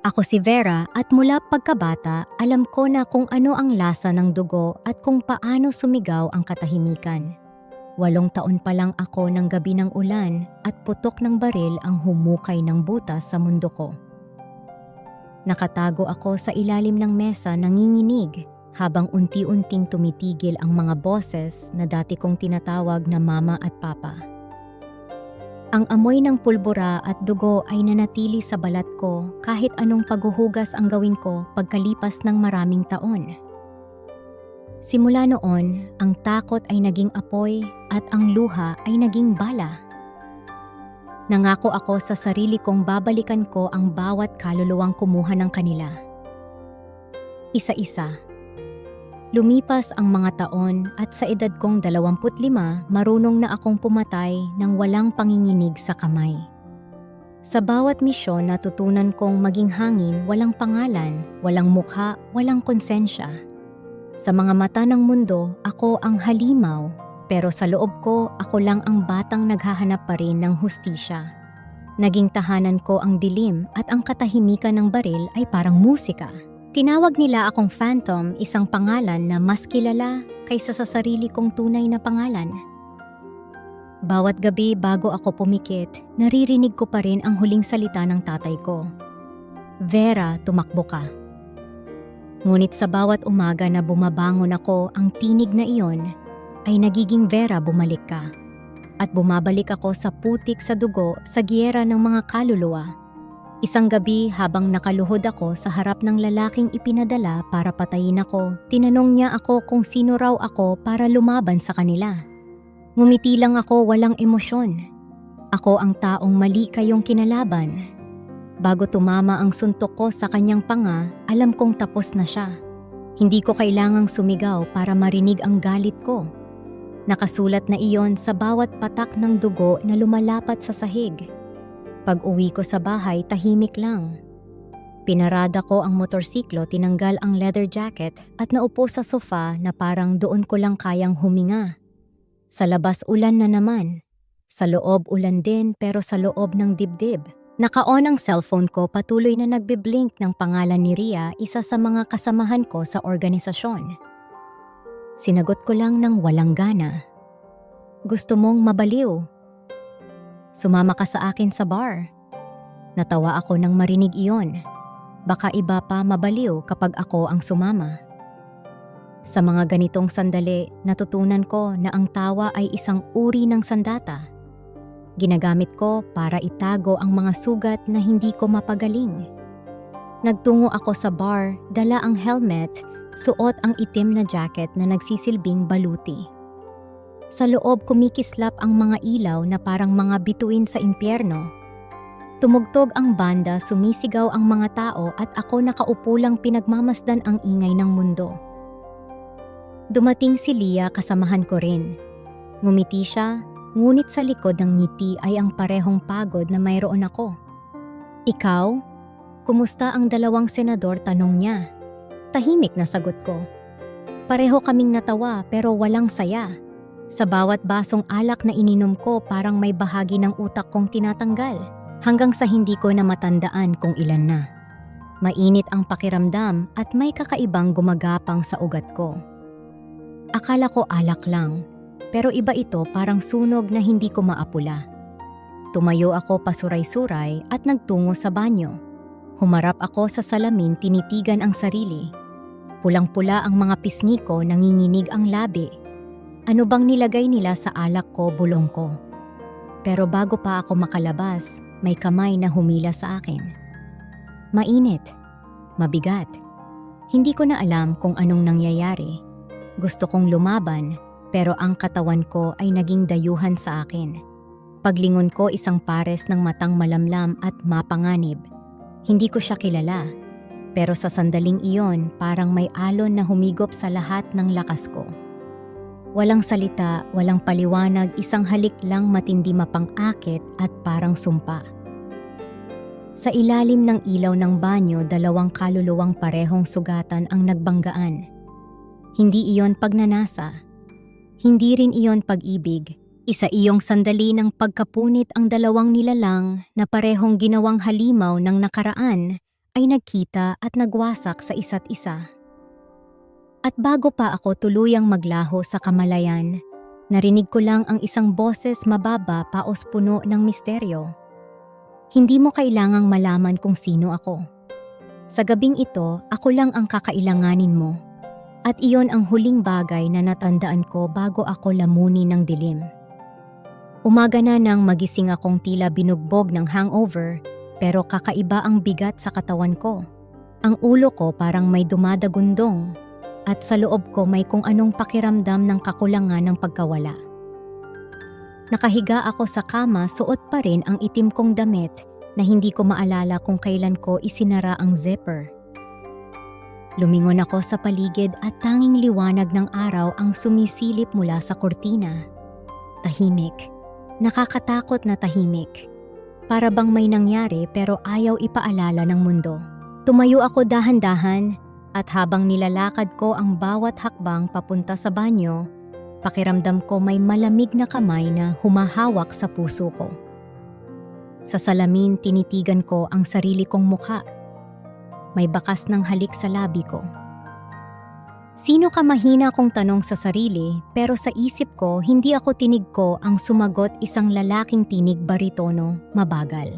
Ako si Vera at mula pagkabata alam ko na kung ano ang lasa ng dugo at kung paano sumigaw ang katahimikan. 8 taon pa lang ako ng gabi ng ulan at putok ng baril ang humukay ng butas sa mundo ko. Nakatago ako sa ilalim ng mesa nanginginig habang unti-unting tumitigil ang mga boses na dati kong tinatawag na mama at papa. Ang amoy ng pulbura at dugo ay nanatili sa balat ko kahit anong paghuhugas ang gawin ko pagkalipas ng maraming taon. Simula noon, ang takot ay naging apoy at ang luha ay naging bala. Nangako ako sa sarili kong babalikan ko ang bawat kaluluwang kumuha ng kanila. Isa-isa. Lumipas ang mga taon at sa edad kong 25, marunong na akong pumatay ng walang panginginig sa kamay. Sa bawat misyon natutunan kong maging hangin, walang pangalan, walang mukha, walang konsensya. Sa mga mata ng mundo, ako ang halimaw, pero sa loob ko, ako lang ang batang naghahanap pa rin ng hustisya. Naging tahanan ko ang dilim at ang katahimikan ng baril ay parang musika. Tinawag nila akong Phantom, isang pangalan na mas kilala kaysa sa sarili kong tunay na pangalan. Bawat gabi bago ako pumikit, naririnig ko pa rin ang huling salita ng tatay ko. Vera, tumakbo ka. Ngunit sa bawat umaga na bumabangon ako, ang tinig na iyon ay nagiging Vera, bumalik ka. At bumabalik ako sa putik sa dugo sa giyera ng mga kaluluwa. Isang gabi habang nakaluhod ako sa harap ng lalaking ipinadala para patayin ako, tinanong niya ako kung sino raw ako para lumaban sa kanila. Ngumiti lang ako, walang emosyon. Ako ang taong mali kayong kinalaban. Bago tumama ang suntok ko sa kanyang panga, alam kong tapos na siya. Hindi ko kailangang sumigaw para marinig ang galit ko. Nakasulat na iyon sa bawat patak ng dugo na lumalapat sa sahig. Pag-uwi ko sa bahay, tahimik lang. Pinarada ko ang motorsiklo, tinanggal ang leather jacket at naupo sa sofa na parang doon ko lang kayang huminga. Sa labas ulan na naman. Sa loob ulan din pero sa loob ng dibdib. Naka-on ang cellphone ko, patuloy na nagbiblink ng pangalan ni Ria, isa sa mga kasamahan ko sa organisasyon. Sinagot ko lang ng walang gana. Gusto mong mabaliw? Sumama ka sa akin sa bar. Natawa ako nang marinig iyon. Baka iba pa mabaliw kapag ako ang sumama. Sa mga ganitong sandali, natutunan ko na ang tawa ay isang uri ng sandata. Ginagamit ko para itago ang mga sugat na hindi ko mapagaling. Nagtungo ako sa bar, dala ang helmet, suot ang itim na jacket na nagsisilbing baluti. Sa loob kumikislap ang mga ilaw na parang mga bituin sa impyerno. Tumugtog ang banda, sumisigaw ang mga tao at ako nakaupo lang pinagmamasdan ang ingay ng mundo. Dumating si Lia, kasamahan ko rin. Ngumiti siya, ngunit sa likod ng ngiti ay ang parehong pagod na mayroon ako. Ikaw? Kumusta ang 2 senador? Tanong niya. Tahimik na sagot ko. Pareho kaming natawa pero walang saya. Sa bawat basong alak na ininom ko, parang may bahagi ng utak kong tinatanggal, hanggang sa hindi ko na matandaan kung ilan na. Mainit ang pakiramdam at may kakaibang gumagapang sa ugat ko. Akala ko alak lang, pero iba ito, parang sunog na hindi ko maapula. Tumayo ako pasuray-suray at nagtungo sa banyo. Humarap ako sa salamin, tinitigan ang sarili. Pulang-pula ang mga pisngi ko, nanginginig ang labi. Ano bang nilagay nila sa alak ko, bulong ko. Pero bago pa ako makalabas, may kamay na humila sa akin. Mainit, mabigat. Hindi ko na alam kung anong nangyayari. Gusto kong lumaban, pero ang katawan ko ay naging dayuhan sa akin. Paglingon ko, isang pares ng matang malamlam at mapanganib. Hindi ko siya kilala, pero sa sandaling iyon parang may alon na humigop sa lahat ng lakas ko. Walang salita, walang paliwanag, isang halik lang, matindi, mapang-akit at parang sumpa. Sa ilalim ng ilaw ng banyo, 2 kaluluwang parehong sugatan ang nagbanggaan. Hindi iyon pagnanasa. Hindi rin iyon pag-ibig. Isa iyong sandali ng pagkapunit ang dalawang nilalang na parehong ginawang halimaw ng nakaraan ay nagkita at nagwasak sa isa't isa. At bago pa ako tuluyang maglaho sa kamalayan, narinig ko lang ang isang boses mababa paos puno ng misteryo. Hindi mo kailangang malaman kung sino ako. Sa gabing ito, ako lang ang kakailanganin mo. At iyon ang huling bagay na natandaan ko bago ako lamunin ng dilim. Umaga na nang magising akong tila binugbog ng hangover, pero kakaiba ang bigat sa katawan ko. Ang ulo ko parang may dumadagundong, at sa loob ko may kung anong pakiramdam ng kakulangan ng pagkawala. Nakahiga ako sa kama, suot pa rin ang itim kong damit na hindi ko maalala kung kailan ko isinara ang zipper. Lumingon ako sa paligid at tanging liwanag ng araw ang sumisilip mula sa kurtina. Tahimik. Nakakatakot na tahimik. Para bang may nangyari pero ayaw ipaalala ng mundo. Tumayo ako dahan-dahan at habang nilalakad ko ang bawat hakbang papunta sa banyo, pakiramdam ko may malamig na kamay na humahawak sa puso ko. Sa salamin tinitigan ko ang sarili kong mukha. May bakas ng halik sa labi ko. Sino ka, mahina kong tanong sa sarili, pero sa isip ko hindi ako tinig ko ang sumagot, isang lalaking tinig baritono, mabagal.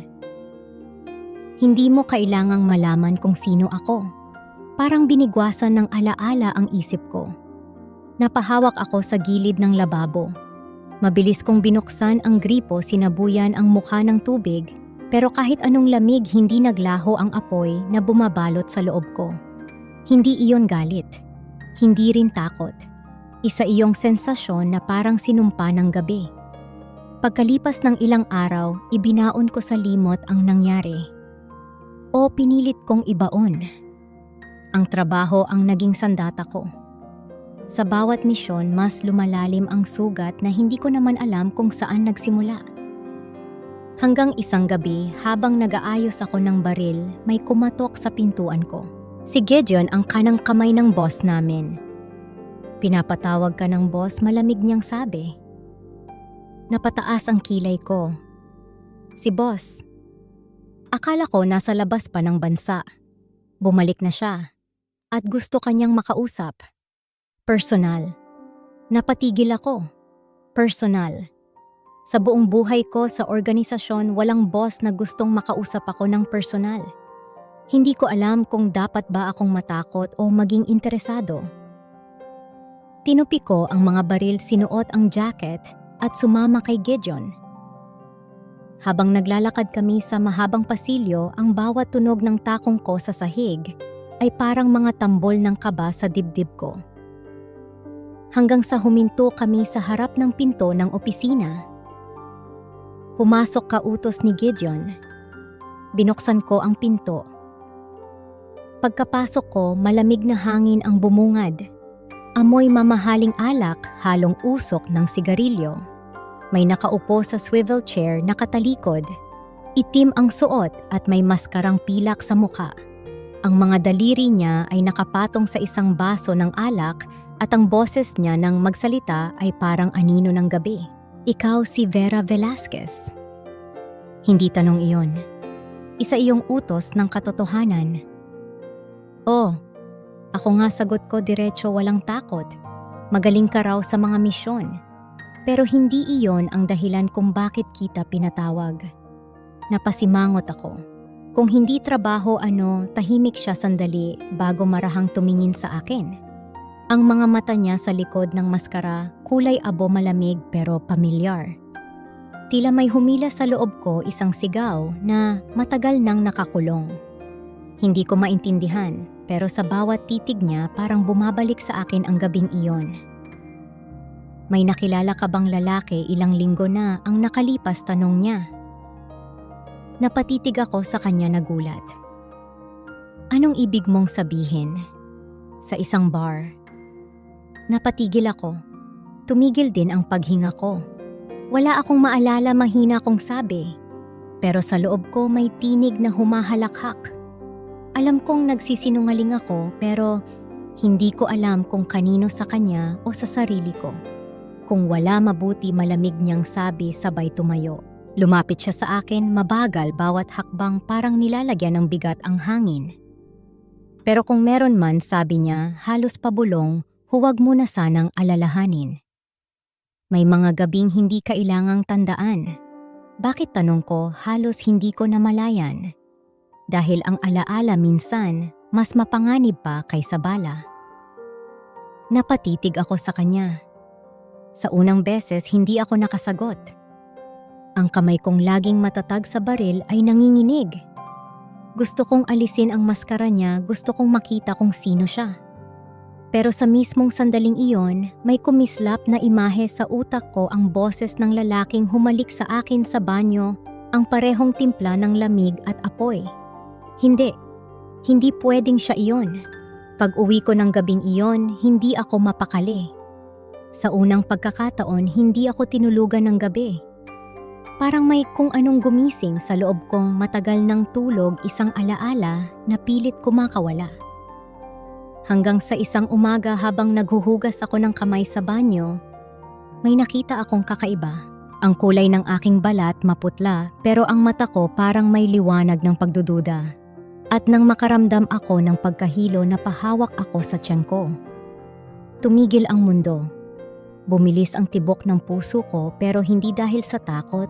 Hindi mo kailangang malaman kung sino ako. Parang binigwasan ng alaala ang isip ko. Napahawak ako sa gilid ng lababo. Mabilis kong binuksan ang gripo, sinabuyan ang mukha ng tubig, pero kahit anong lamig hindi naglaho ang apoy na bumabalot sa loob ko. Hindi iyon galit. Hindi rin takot. Isa iyong sensasyon na parang sinumpa ng gabi. Pagkalipas ng ilang araw, ibinaon ko sa limot ang nangyari. O pinilit kong ibaon. Ang trabaho ang naging sandata ko. Sa bawat misyon, mas lumalalim ang sugat na hindi ko naman alam kung saan nagsimula. Hanggang isang gabi, habang nag-aayos ako ng baril, may kumatok sa pintuan ko. Si Gideon, ang kanang kamay ng boss namin. Pinapatawag ka ng boss, malamig niyang sabi. Napataas ang kilay ko. Si boss. Akala ko nasa labas pa ng bansa. Bumalik na siya. At gusto kanyang makausap. Personal. Napatigil ako. Personal. Sa buong buhay ko sa organisasyon, walang boss na gustong makausap ako ng personal. Hindi ko alam kung dapat ba akong matakot o maging interesado. Tinupi ko ang mga baril, sinuot ang jacket at sumama kay Gideon. Habang naglalakad kami sa mahabang pasilyo, ang bawat tunog ng takong ko sa sahig ay parang mga tambol ng kaba sa dibdib ko. Hanggang sa huminto kami sa harap ng pinto ng opisina. Pumasok ka, utos ni Gideon. Binuksan ko ang pinto. Pagkapasok ko, malamig na hangin ang bumungad. Amoy mamahaling alak, halong usok ng sigarilyo. May nakaupo sa swivel chair na katalikod. Itim ang suot at may maskarang pilak sa mukha. Ang mga daliri niya ay nakapatong sa isang baso ng alak at ang boses niya nang magsalita ay parang anino ng gabi. Ikaw si Vera Velasquez. Hindi tanong iyon. Isa iyong utos ng katotohanan. Oh, ako nga, sagot ko diretso, walang takot. Magaling ka raw sa mga misyon. Pero hindi iyon ang dahilan kung bakit kita pinatawag. Napasimangot ako. Kung hindi trabaho, tahimik siya sandali bago marahang tumingin sa akin. Ang mga mata niya sa likod ng maskara, kulay abo, malamig pero pamilyar. Tila may humila sa loob ko, isang sigaw na matagal nang nakakulong. Hindi ko maintindihan, pero sa bawat titig niya parang bumabalik sa akin ang gabing iyon. May nakilala ka bang lalaki, ilang linggo na ang nakalipas, tanong niya. Napatitig ako sa kanya, nagulat. Anong ibig mong sabihin? Sa isang bar. Napatigil ako. Tumigil din ang paghinga ko. Wala akong maalala, mahina kong sabi. Pero sa loob ko may tinig na humahalakhak. Alam kong nagsisinungaling ako, pero hindi ko alam kung kanino, sa kanya o sa sarili ko. Kung wala mabuti malamig niyang sabi sabay tumayo. Lumapit siya sa akin, mabagal bawat hakbang parang nilalagyan ng bigat ang hangin. Pero kung meron man, sabi niya, halos pabulong, huwag mo na sanang alalahanin. May mga gabing hindi kailangang tandaan. Bakit tanong ko, halos hindi ko namalayan. Dahil ang alaala minsan, mas mapanganib pa kaysa bala. Napatitig ako sa kanya. Sa unang beses, hindi ako nakasagot. Ang kamay kong laging matatag sa baril ay nanginginig. Gusto kong alisin ang maskara niya, gusto kong makita kung sino siya. Pero sa mismong sandaling iyon, may kumislap na imahe sa utak ko ang boses ng lalaking humalik sa akin sa banyo, ang parehong timpla ng lamig at apoy. Hindi pwedeng siya iyon. Pag uwi ko ng gabing iyon, hindi ako mapakali. Sa unang pagkakataon, hindi ako tinulugan ng gabi. Parang may kung anong gumising sa loob kong matagal ng tulog, isang alaala na pilit kumakawala. Hanggang sa isang umaga habang naghuhugas ako ng kamay sa banyo, may nakita akong kakaiba. Ang kulay ng aking balat maputla pero ang mata ko parang may liwanag ng pagdududa. At nang makaramdam ako ng pagkahilo, napahawak ako sa tiyan ko. Tumigil ang mundo. Bumilis ang tibok ng puso ko pero hindi dahil sa takot,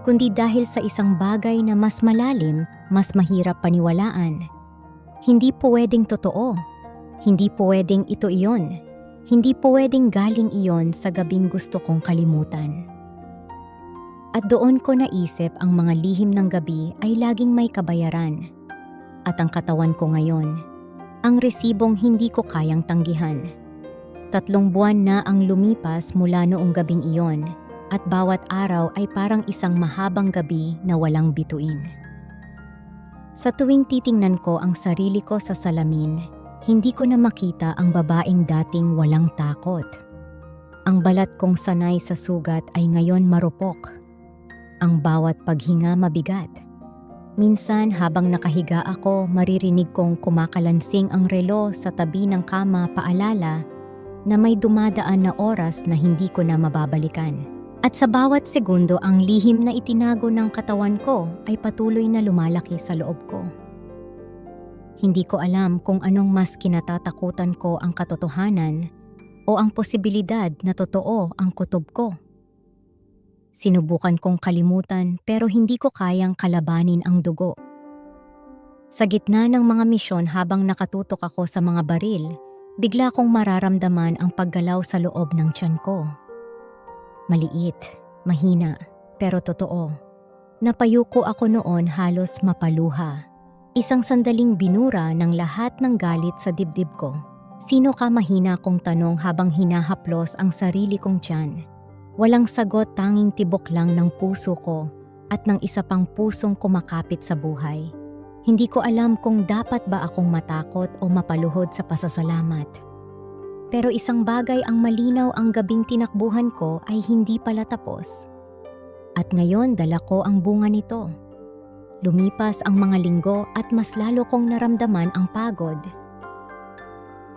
kundi dahil sa isang bagay na mas malalim, mas mahirap paniwalaan. Hindi pwedeng totoo. Hindi pwedeng ito iyon. Hindi pwedeng galing iyon sa gabing gusto kong kalimutan. At doon ko naisip ang mga lihim ng gabi ay laging may kabayaran. At ang katawan ko ngayon, ang resibong hindi ko kayang tanggihan. 3 buwan na ang lumipas mula noong gabing iyon at bawat araw ay parang isang mahabang gabi na walang bituin. Sa tuwing titingnan ko ang sarili ko sa salamin, hindi ko na makita ang babaeng dating walang takot. Ang balat kong sanay sa sugat ay ngayon marupok. Ang bawat paghinga mabigat. Minsan habang nakahiga ako, maririnig kong kumakalansing ang relo sa tabi ng kama, paalala na may dumadaan na oras na hindi ko na mababalikan. At sa bawat segundo, ang lihim na itinago ng katawan ko ay patuloy na lumalaki sa loob ko. Hindi ko alam kung anong mas kinatatakutan ko, ang katotohanan o ang posibilidad na totoo ang kutob ko. Sinubukan kong kalimutan pero hindi ko kayang kalabanin ang dugo. Sa gitna ng mga misyon habang nakatutok ako sa mga baril, bigla kong mararamdaman ang paggalaw sa loob ng tiyan ko. Maliit, mahina, pero totoo. Napayuko ako noon, halos mapaluha. Isang sandaling binura ng lahat ng galit sa dibdib ko. Sino ka, mahina kong tanong habang hinahaplos ang sarili kong tiyan. Walang sagot, tanging tibok lang ng puso ko at ng isa pang pusong kumakapit sa buhay. Hindi ko alam kung dapat ba akong matakot o mapaluhod sa pasasalamat. Pero isang bagay ang malinaw, ang gabing tinakbuhan ko ay hindi pala tapos. At ngayon dala ko ang bunga nito. Lumipas ang mga linggo at mas lalo kong naramdaman ang pagod.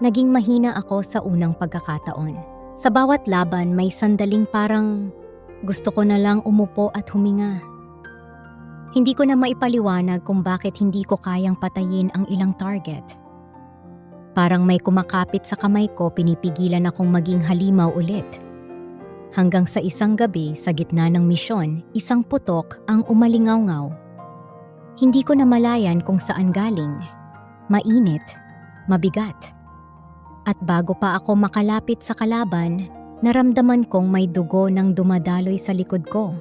Naging mahina ako sa unang pagkakataon. Sa bawat laban may sandaling parang gusto ko na lang umupo at huminga. Hindi ko na maipaliwanag kung bakit hindi ko kayang patayin ang ilang target. Parang may kumakapit sa kamay ko, pinipigilan akong maging halimaw ulit. Hanggang sa isang gabi sa gitna ng misyon, isang putok ang umalingaw-ngaw. Hindi ko namalayan kung saan galing. Mainit, mabigat. At bago pa ako makalapit sa kalaban, naramdaman kong may dugo nang dumadaloy sa likod ko.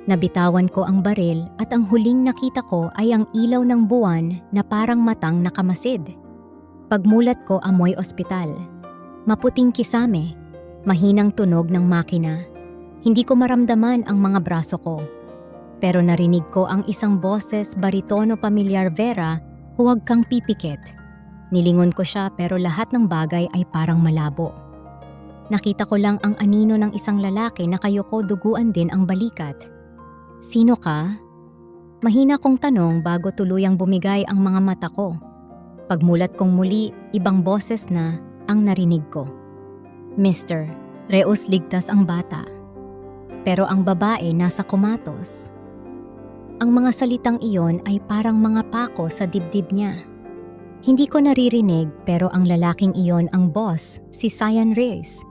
Nabitawan ko ang baril at ang huling nakita ko ay ang ilaw ng buwan na parang matang nakamasid. Pagmulat ko, amoy ospital. Maputing kisame, mahinang tunog ng makina. Hindi ko maramdaman ang mga braso ko. Pero narinig ko ang isang boses, baritono pamilyar, "Vera, huwag kang pipikit." Nilingon ko siya pero lahat ng bagay ay parang malabo. Nakita ko lang ang anino ng isang lalaki na kayoko, duguan din ang balikat. "Sino ka?" Mahina kong tanong bago tuluyang bumigay ang mga mata ko. Pagmulat kong muli, ibang boses na ang narinig ko. "Mister, Reus ligtas ang bata. Pero ang babae nasa kumatos. Ang mga salitang iyon ay parang mga pako sa dibdib niya. Hindi ko naririnig pero ang lalaking iyon ang boss, si Cyan Reyes.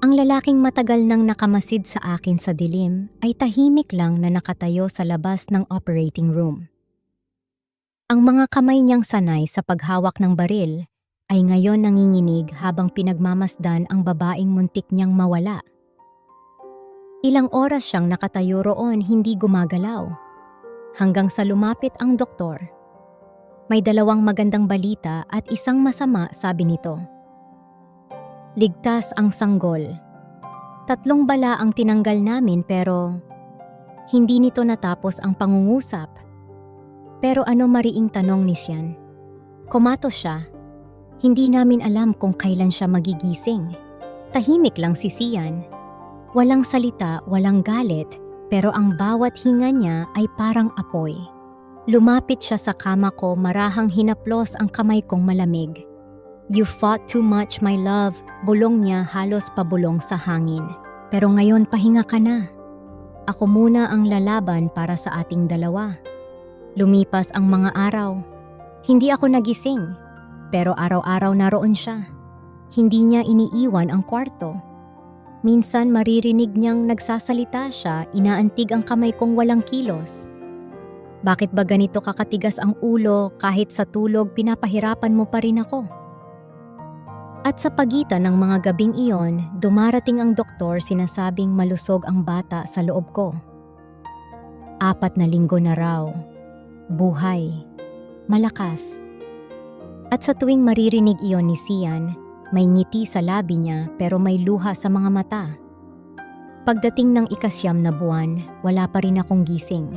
Ang lalaking matagal nang nakamasid sa akin sa dilim ay tahimik lang na nakatayo sa labas ng operating room. Ang mga kamay niyang sanay sa paghawak ng baril ay ngayon nanginginig habang pinagmamasdan ang babaeng muntik niyang mawala. Ilang oras siyang nakatayo roon hindi gumagalaw. Hanggang sa lumapit ang doktor. May dalawang magandang balita at isang masama, sabi nito. Ligtas ang sanggol. 3 bala ang tinanggal namin pero hindi nito natapos ang pangungusap. Pero ano mariing tanong ni Sian? Kumatos siya. Hindi namin alam kung kailan siya magigising. Tahimik lang si Sian. Walang salita, walang galit, pero ang bawat hinga niya ay parang apoy. Lumapit siya sa kama ko, marahang hinaplos ang kamay kong malamig. You fought too much, my love. Bulong niya halos pabulong sa hangin. Pero ngayon pahinga ka na. Ako muna ang lalaban para sa ating dalawa. Lumipas ang mga araw. Hindi ako nagising, pero araw-araw naroon siya. Hindi niya iniiwan ang kwarto. Minsan maririnig niyang nagsasalita siya, inaantig ang kamay kong walang kilos. Bakit ba ganito kakatigas ang ulo kahit sa tulog pinapahirapan mo pa rin ako? At sa pagitan ng mga gabing iyon, dumarating ang doktor, sinasabing malusog ang bata sa loob ko. 4 na linggo na raw. Buhay. Malakas. At sa tuwing maririnig iyon ni Sian, may ngiti sa labi niya pero may luha sa mga mata. Pagdating ng 9 na buwan, wala pa rin akong gising.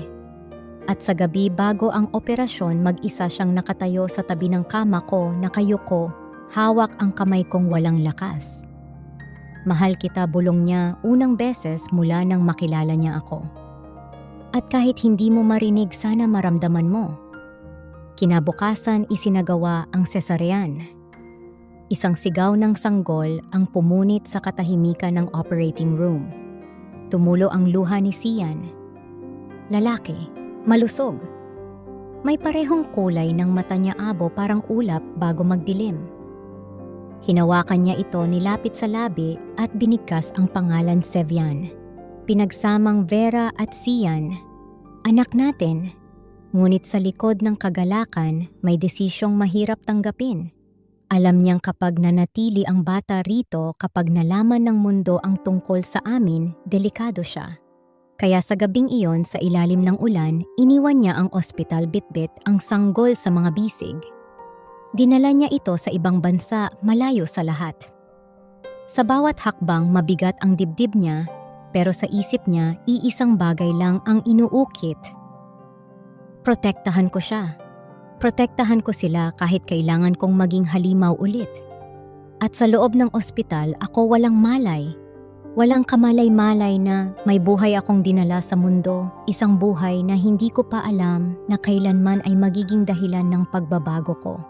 At sa gabi bago ang operasyon, mag-isa siyang nakatayo sa tabi ng kama ko, nakayuko, hawak ang kamay kong walang lakas. Mahal kita, bulong niya unang beses mula nang makilala niya ako. At kahit hindi mo marinig, sana maramdaman mo. Kinabukasan isinagawa ang cesarean. Isang sigaw ng sanggol ang pumunit sa katahimikan ng operating room. Tumulo ang luha ni Sian. Lalaki, malusog. May parehong kulay ng mata niya, abo, parang ulap bago magdilim. Hinawakan niya ito, nilapit sa labi at binigkas ang pangalan Sevian. Pinagsamang Vera at Sian. Anak natin. Ngunit sa likod ng kagalakan, may desisyong mahirap tanggapin. Alam niyang kapag nanatili ang bata rito, kapag nalaman ng mundo ang tungkol sa amin, delikado siya. Kaya sa gabing iyon, sa ilalim ng ulan, iniwan niya ang ospital, bitbit ang sanggol sa mga bisig. Dinala niya ito sa ibang bansa, malayo sa lahat. Sa bawat hakbang mabigat ang dibdib niya, pero sa isip niya, iisang bagay lang ang inuukit. Protektahan ko siya. Protektahan ko sila kahit kailangan kong maging halimaw ulit. At sa loob ng ospital, ako walang malay. Walang kamalay-malay na may buhay akong dinala sa mundo, isang buhay na hindi ko pa alam na kailanman ay magiging dahilan ng pagbabago ko.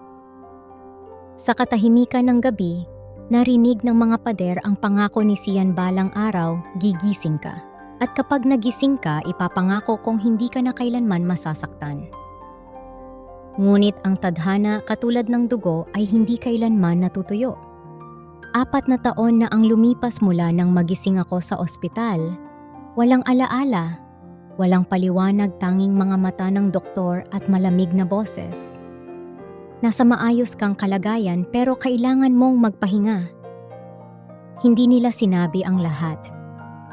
Sa katahimikan ng gabi, narinig ng mga pader ang pangako ni Sian, balang araw, gigising ka. At kapag nagising ka, ipapangako kong hindi ka na kailanman masasaktan. Ngunit ang tadhana, katulad ng dugo, ay hindi kailanman natutuyo. 4 na taon na ang lumipas mula nang magising ako sa ospital. Walang alaala, walang paliwanag, tanging mga mata ng doktor at malamig na boses. Nasa maayos kang kalagayan pero kailangan mong magpahinga. Hindi nila sinabi ang lahat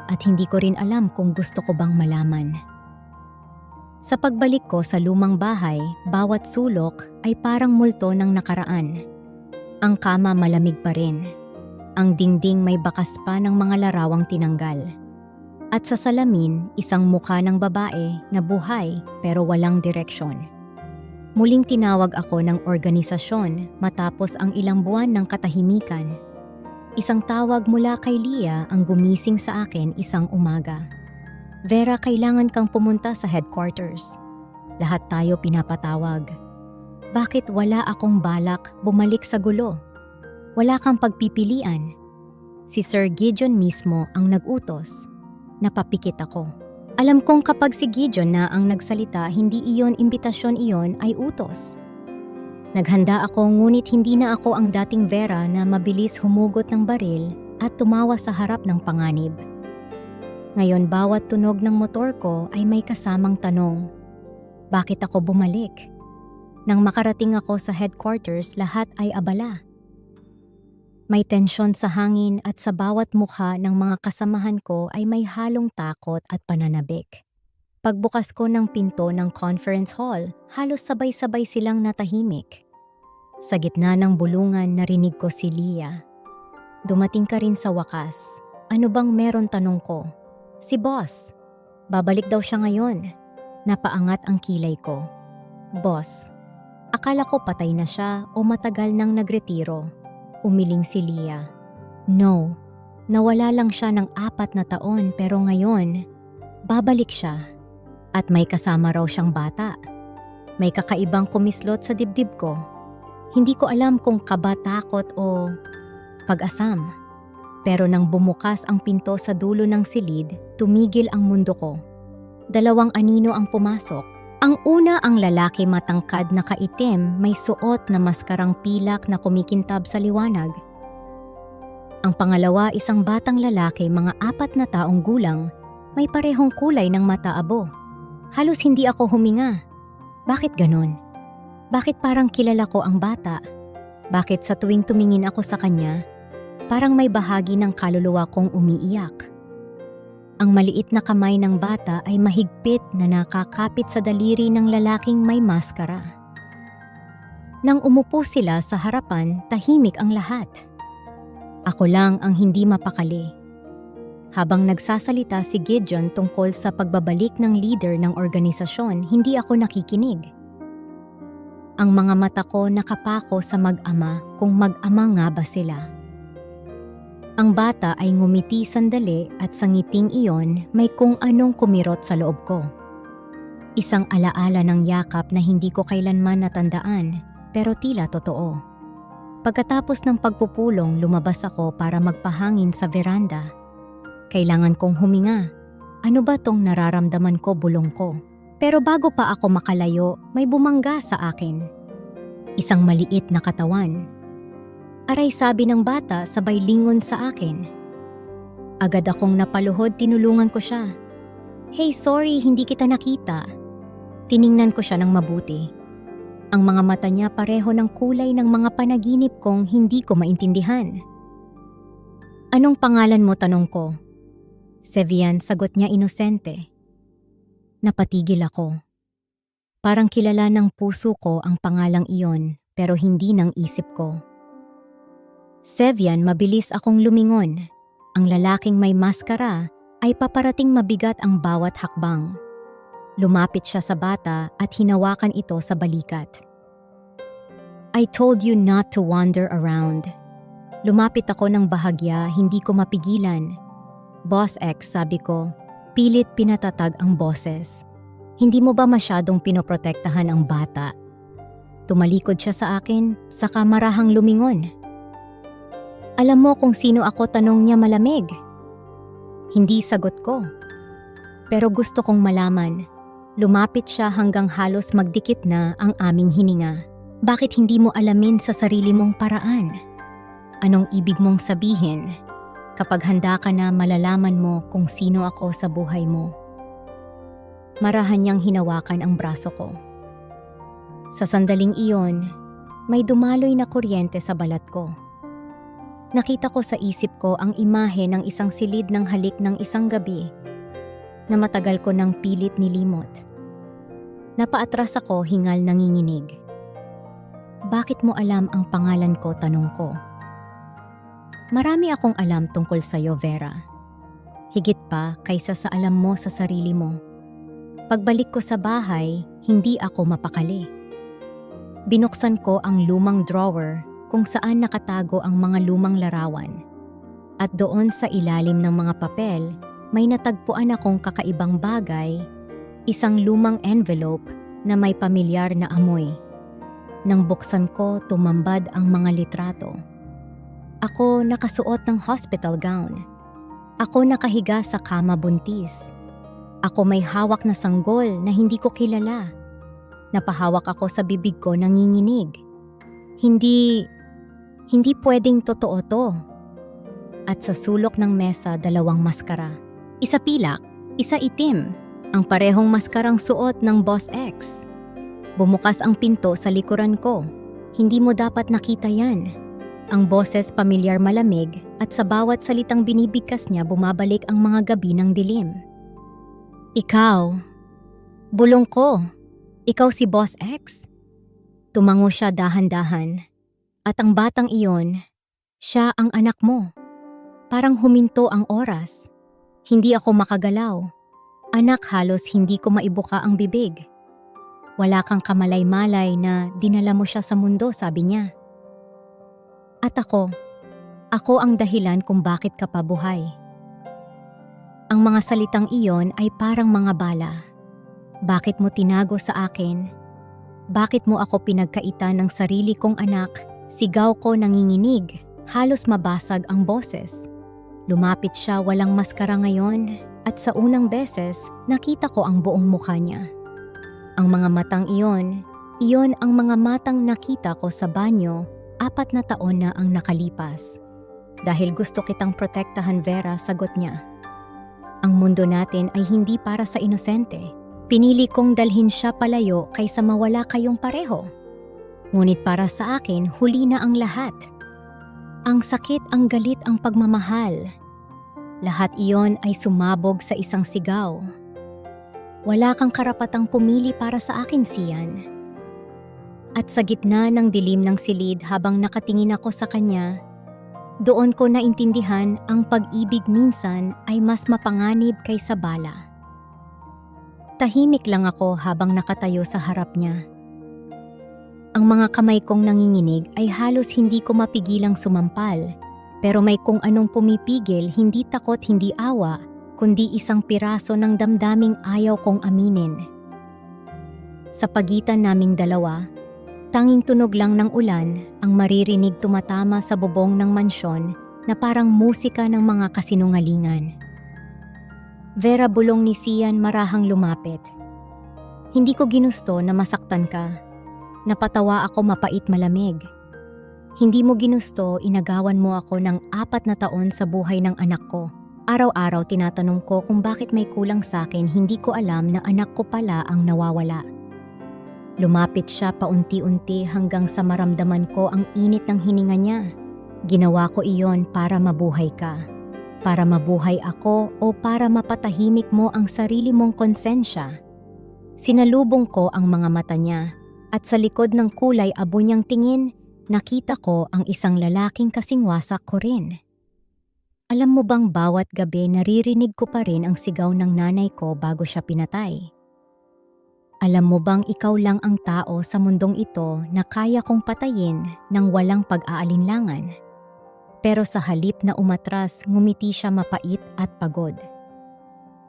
at hindi ko rin alam kung gusto ko bang malaman. Sa pagbalik ko sa lumang bahay, bawat sulok ay parang multo ng nakaraan. Ang kama malamig pa rin. Ang dingding may bakas pa ng mga larawang tinanggal. At sa salamin, isang mukha ng babae na buhay pero walang direksyon. Muling tinawag ako ng organisasyon matapos ang ilang buwan ng katahimikan. Isang tawag mula kay Leah ang gumising sa akin isang umaga. Vera, kailangan kang pumunta sa headquarters. Lahat tayo pinapatawag. Bakit wala akong balak bumalik sa gulo? Wala kang pagpipilian. Si Sir Gideon mismo ang nag-utos. Napapikit ako. Alam kong kapag si Gideon na ang nagsalita, hindi iyon imbitasyon, iyon ay utos. Naghanda ako ngunit hindi na ako ang dating Vera na mabilis humugot ng baril at tumawa sa harap ng panganib. Ngayon bawat tunog ng motor ko ay may kasamang tanong. Bakit ako bumalik? Nang makarating ako sa headquarters, lahat ay abala. May tensyon sa hangin at sa bawat mukha ng mga kasamahan ko ay may halong takot at pananabik. Pagbukas ko ng pinto ng conference hall, halos sabay-sabay silang natahimik. Sa gitna ng bulungan, narinig ko si Leah. Dumating ka rin sa wakas. Ano bang meron, tanong ko? Si boss. Babalik daw siya ngayon. Napaangat ang kilay ko. Boss, akala ko patay na siya o matagal nang nagretiro. Umiling si Leah. No, nawala lang siya ng 4 na taon pero ngayon, babalik siya. At may kasama raw siyang bata. May kakaibang kumislot sa dibdib ko. Hindi ko alam kung kaba, takot o pag-asam. Pero nang bumukas ang pinto sa dulo ng silid, tumigil ang mundo ko. 2 anino ang pumasok. Ang una ang lalaki matangkad na kaitim, may suot na maskarang pilak na kumikintab sa liwanag. Ang pangalawa, isang batang lalaki, mga 4 na taong gulang, may parehong kulay ng mata, abo. Halos hindi ako huminga. Bakit ganon? Bakit parang kilala ko ang bata? Bakit sa tuwing tumingin ako sa kanya, parang may bahagi ng kaluluwa kong umiiyak? Ang maliit na kamay ng bata ay mahigpit na nakakapit sa daliri ng lalaking may maskara. Nang umupo sila sa harapan, tahimik ang lahat. Ako lang ang hindi mapakali. Habang nagsasalita si Gideon tungkol sa pagbabalik ng leader ng organisasyon, hindi ako nakikinig. Ang mga mata ko nakapako sa mag-ama kung mag-ama nga ba sila. Ang bata ay ngumiti sandali at sa ngiting iyon may kung anong kumirot sa loob ko. Isang alaala ng yakap na hindi ko kailanman natandaan pero tila totoo. Pagkatapos ng pagpupulong, lumabas ako para magpahangin sa veranda. Kailangan kong huminga. Ano ba tong nararamdaman ko, bulong ko? Pero bago pa ako makalayo, may bumangga sa akin. Isang maliit na katawan. Aray, sabi ng bata sabay lingon sa akin. Agad akong napaluhod, tinulungan ko siya. Hey, sorry, hindi kita nakita. Tiningnan ko siya ng mabuti. Ang mga mata niya pareho ng kulay ng mga panaginip kong hindi ko maintindihan. Anong pangalan mo, tanong ko? Sevian, sagot niya inosente. Napatigil ako. Parang kilala ng puso ko ang pangalang iyon pero hindi ng isip ko. Sevian, mabilis akong lumingon. Ang lalaking may maskara ay paparating mabigat ang bawat hakbang. Lumapit siya sa bata at hinawakan ito sa balikat. I told you not to wander around. Lumapit ako ng bahagya, hindi ko mapigilan. Boss X, sabi ko, pilit pinatatag ang boses. Hindi mo ba masyadong pinoprotektahan ang bata? Tumalikod siya sa akin, saka marahang lumingon. Alam mo kung sino ako, tanong niya malamig. Hindi, sagot ko. Pero gusto kong malaman. Lumapit siya hanggang halos magdikit na ang aming hininga. Bakit hindi mo alamin sa sarili mong paraan? Anong ibig mong sabihin? Kapag handa ka na, malalaman mo kung sino ako sa buhay mo. Marahan niyang hinawakan ang braso ko. Sa sandaling iyon, may dumaloy na kuryente sa balat ko. Nakita ko sa isip ko ang imahe ng isang silid ng halik ng isang gabi na matagal ko nang pilit nilimot. Napaatras ako, hingal, nanginginig. Bakit mo alam ang pangalan ko, tanong ko. Marami akong alam tungkol sa'yo, Vera. Higit pa kaysa sa alam mo sa sarili mo. Pagbalik ko sa bahay, hindi ako mapakali. Binuksan ko ang lumang drawer kung saan nakatago ang mga lumang larawan. At doon sa ilalim ng mga papel, may natagpuan akong kakaibang bagay, isang lumang envelope na may pamilyar na amoy. Nang buksan ko, tumambad ang mga litrato. Ako nakasuot ng hospital gown. Ako nakahiga sa kama buntis. Ako may hawak na sanggol na hindi ko kilala. Napahawak ako sa bibig ko nanginginig. Hindi pwedeng totoo to. At sa sulok ng mesa 2 maskara. Isa pilak, isa itim. Ang parehong maskarang suot ng Boss X. Bumukas ang pinto sa likuran ko. Hindi mo dapat nakita yan. Ang boses pamilyar malamig at sa bawat salitang binibigkas niya bumabalik ang mga gabi ng dilim. Ikaw. Bulong ko. Ikaw si Boss X? Tumango siya dahan-dahan. At ang batang iyon, siya ang anak mo. Parang huminto ang oras. Hindi ako makagalaw. Anak, halos hindi ko maibuka ang bibig. Wala kang kamalay-malay na dinala mo siya sa mundo, sabi niya. At ako ang dahilan kung bakit ka pa buhay. Ang mga salitang iyon ay parang mga bala. Bakit mo tinago sa akin? Bakit mo ako pinagkaitan ng sarili kong anak? Sigaw ko nanginginig, halos mabasag ang boses. Lumapit siya walang maskara ngayon at sa unang beses nakita ko ang buong mukha niya. Ang mga matang iyon ang mga matang nakita ko sa banyo 4 na taon na ang nakalipas. Dahil gusto kitang protektahan, Vera, sagot niya. Ang mundo natin ay hindi para sa inosente. Pinili kong dalhin siya palayo kaysa mawala kayong pareho. Ngunit para sa akin, huli na ang lahat. Ang sakit, ang galit, ang pagmamahal. Lahat iyon ay sumabog sa isang sigaw. Wala kang karapatang pumili para sa akin, Sian. At sa gitna ng dilim ng silid habang nakatingin ako sa kanya, doon ko naintindihan ang pag-ibig minsan ay mas mapanganib kaysa bala. Tahimik lang ako habang nakatayo sa harap niya. Ang mga kamay kong nanginginig ay halos hindi ko mapigilang sumampal, pero may kung anong pumipigil, hindi takot, hindi awa, kundi isang piraso ng damdaming ayaw kong aminin. Sa pagitan naming dalawa, tanging tunog lang ng ulan ang maririnig tumatama sa bubong ng mansyon na parang musika ng mga kasinungalingan. Vera, bulong ni Sian marahang lumapit. Hindi ko ginusto na masaktan ka. Napatawa ako mapait malamig. Hindi mo ginusto inagawan mo ako ng 4 na taon sa buhay ng anak ko. Araw-araw tinatanong ko kung bakit may kulang sa akin, hindi ko alam na anak ko pala ang nawawala. Lumapit siya paunti-unti hanggang sa maramdaman ko ang init ng hininga niya. Ginawa ko iyon para mabuhay ka. Para mabuhay ako o para mapatahimik mo ang sarili mong konsensya. Sinalubong ko ang mga mata niya at sa likod ng kulay abo niyang tingin, nakita ko ang isang lalaking kasing wasak ko rin. Alam mo bang bawat gabi naririnig ko pa rin ang sigaw ng nanay ko bago siya pinatay? Alam mo bang ikaw lang ang tao sa mundong ito na kaya kong patayin nang walang pag-aalinlangan? Pero sa halip na umatras, ngumiti siya mapait at pagod.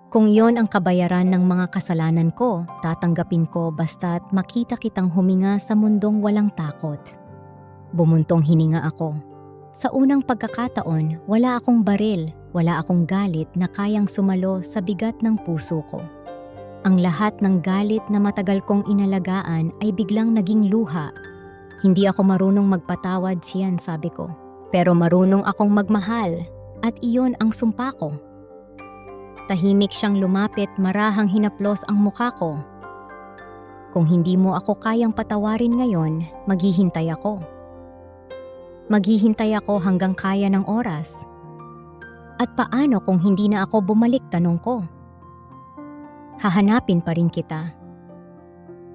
Kung iyon ang kabayaran ng mga kasalanan ko, tatanggapin ko basta't makita kitang huminga sa mundong walang takot. Bumuntong hininga ako. Sa unang pagkakataon, wala akong baril, wala akong galit na kayang sumalo sa bigat ng puso ko. Ang lahat ng galit na matagal kong inalagaan ay biglang naging luha. Hindi ako marunong magpatawad, Sian, sabi ko. Pero marunong akong magmahal at iyon ang sumpa ko. Tahimik siyang lumapit, marahang hinaplos ang mukha ko. Kung hindi mo ako kayang patawarin ngayon, maghihintay ako. Maghihintay ako hanggang kaya ng oras. At paano kung hindi na ako bumalik, tanong ko? Hahanapin pa rin kita.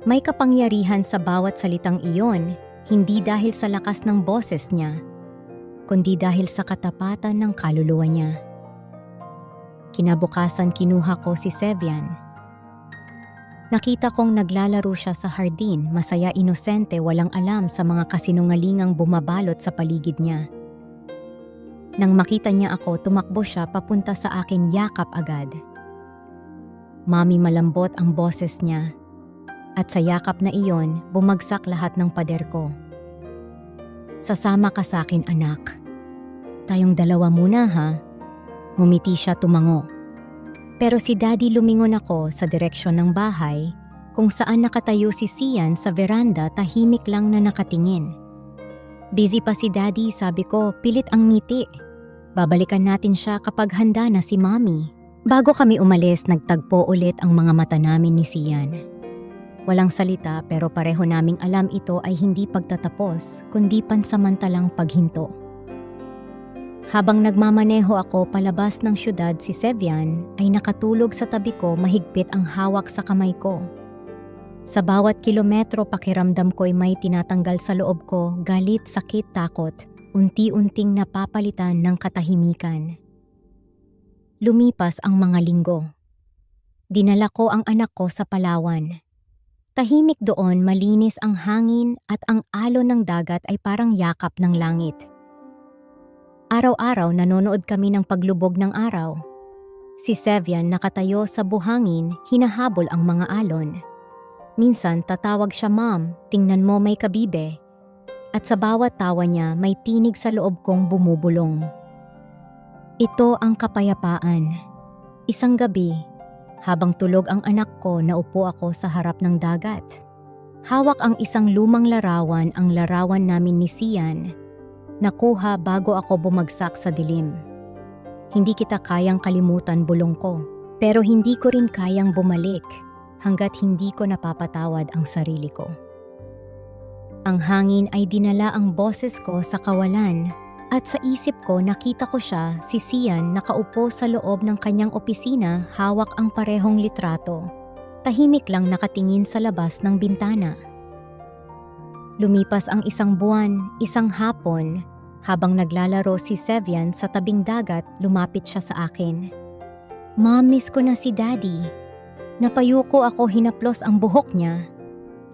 May kapangyarihan sa bawat salitang iyon, hindi dahil sa lakas ng boses niya, kundi dahil sa katapatan ng kaluluwa niya. Kinabukasan kinuha ko si Sevian. Nakita kong naglalaro siya sa hardin, masaya, inosente, walang alam sa mga kasinungalingang bumabalot sa paligid niya. Nang makita niya ako, tumakbo siya papunta sa akin, yakap agad. Mami, malambot ang boses niya. At sa yakap na iyon, bumagsak lahat ng pader ko. Sasama ka sa akin, anak. Tayong dalawa muna ha. Ngumiti siya tumango. Pero si Daddy lumingon ako sa direksyon ng bahay kung saan nakatayo si Sian sa veranda tahimik lang na nakatingin. Busy pa si Daddy, sabi ko, pilit ang ngiti. Babalikan natin siya kapag handa na si Mommy. Bago kami umalis, nagtagpo ulit ang mga mata namin ni Sian. Walang salita pero pareho naming alam ito ay hindi pagtatapos kundi pansamantalang paghinto. Habang nagmamaneho ako palabas ng syudad, si Sevian ay nakatulog sa tabi ko, mahigpit ang hawak sa kamay ko. Sa bawat kilometro pakiramdam ko'y may tinatanggal sa loob ko, galit, sakit, takot, unti-unting napapalitan ng katahimikan. Lumipas ang mga linggo. Dinala ko ang anak ko sa Palawan. Tahimik doon, malinis ang hangin at ang alon ng dagat ay parang yakap ng langit. Araw-araw nanonood kami ng paglubog ng araw. Si Sevian nakatayo sa buhangin, hinahabol ang mga alon. Minsan tatawag siya, "Mom, tingnan mo, may kabibe." At sa bawat tawa niya may tinig sa loob kong bumubulong. Ito ang kapayapaan. Isang gabi, habang tulog ang anak ko, naupo ako sa harap ng dagat. Hawak ang isang lumang larawan, ang larawan namin ni Sian. Nakuha bago ako bumagsak sa dilim. Hindi kita kayang kalimutan, bulong ko. Pero hindi ko rin kayang bumalik hanggat hindi ko napapatawad ang sarili ko. Ang hangin ay dinala ang boses ko sa kawalan at sa isip ko nakita ko siya, si Sian, nakaupo sa loob ng kanyang opisina, hawak ang parehong litrato. Tahimik lang nakatingin sa labas ng bintana. Lumipas ang isang buwan, isang hapon, habang naglalaro si Sevian sa tabing dagat, lumapit siya sa akin. "Mom, miss ko na si Daddy." Napayuko ako, hinaplos ang buhok niya.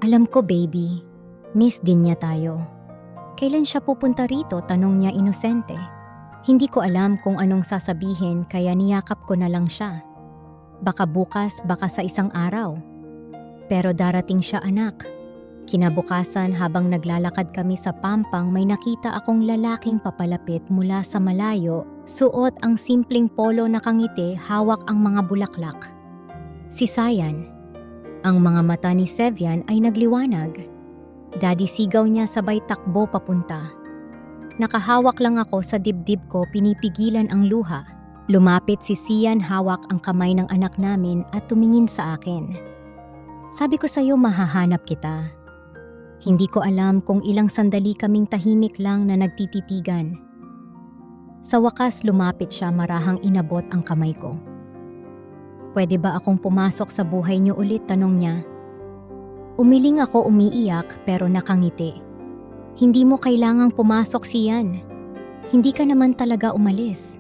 "Alam ko, baby. Miss din niya tayo." "Kailan siya pupunta rito?" tanong niya inosente. Hindi ko alam kung anong sasabihin kaya niyakap ko na lang siya. Baka bukas, baka sa isang araw. Pero darating siya, anak. Kinabukasan, habang naglalakad kami sa Pampang, may nakita akong lalaking papalapit mula sa malayo. Suot ang simpleng polo, nakangiti, hawak ang mga bulaklak. Si Sian. Ang mga mata ni Sevian ay nagliwanag. Daddy, sigaw niya sabay takbo papunta. Nakahawak lang ako sa dibdib ko, pinipigilan ang luha. Lumapit si Sian, hawak ang kamay ng anak namin at tumingin sa akin. "Sabi ko sa'yo, mahahanap kita." Hindi ko alam kung ilang sandali kaming tahimik lang na nagtititigan. Sa wakas lumapit siya, marahang inabot ang kamay ko. "Pwede ba akong pumasok sa buhay niyo ulit?" tanong niya. Umiling ako, umiiyak pero nakangiti. "Hindi mo kailangang pumasok, Sian. Hindi ka naman talaga umalis."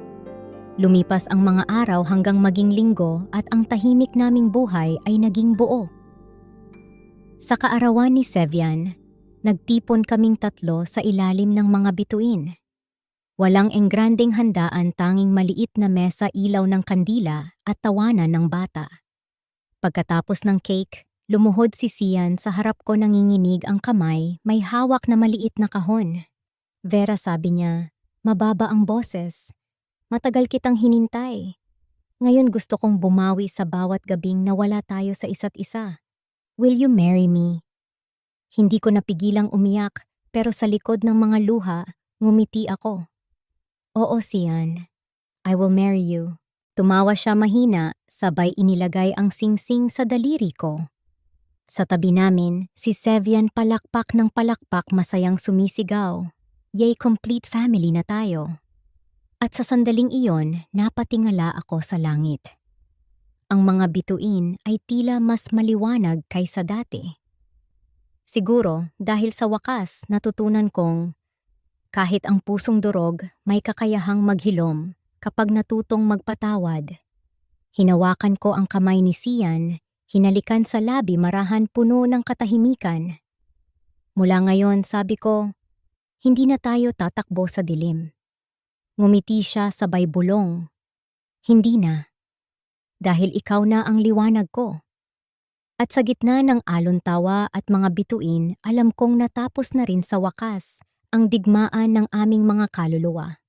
Lumipas ang mga araw hanggang maging linggo at ang tahimik naming buhay ay naging buo. Sa kaarawan ni Sevian, nagtipon kaming tatlo sa ilalim ng mga bituin. Walang engrandeng handaan, tanging maliit na mesa, ilaw ng kandila at tawanan ng bata. Pagkatapos ng cake, lumuhod si Sian sa harap ko, nanginginig ang kamay, may hawak na maliit na kahon. "Vera," sabi niya, mababa ang boses, "matagal kitang hinintay. Ngayon gusto kong bumawi sa bawat gabing nawala tayo sa isa't isa. Will you marry me?" Hindi ko napigilang umiyak, pero sa likod ng mga luha, ngumiti ako. "Oo, Sian. I will marry you." Tumawa siya mahina, sabay inilagay ang singsing sa daliri ko. Sa tabi namin, si Sevian palakpak ng palakpak, masayang sumisigaw. Yay, complete family na tayo. At sa sandaling iyon, napatingala ako sa langit. Ang mga bituin ay tila mas maliwanag kaysa dati. Siguro dahil sa wakas natutunan kong kahit ang pusong durog may kakayahang maghilom kapag natutong magpatawad. Hinawakan ko ang kamay ni Sian, hinalikan sa labi, marahan puno ng katahimikan. "Mula ngayon," sabi ko, "hindi na tayo tatakbo sa dilim." Ngumiti siya sabay bulong, "Hindi na. Dahil ikaw na ang liwanag ko." At sa gitna ng alon-tawa at mga bituin, alam kong natapos na rin sa wakas ang digmaan ng aming mga kaluluwa.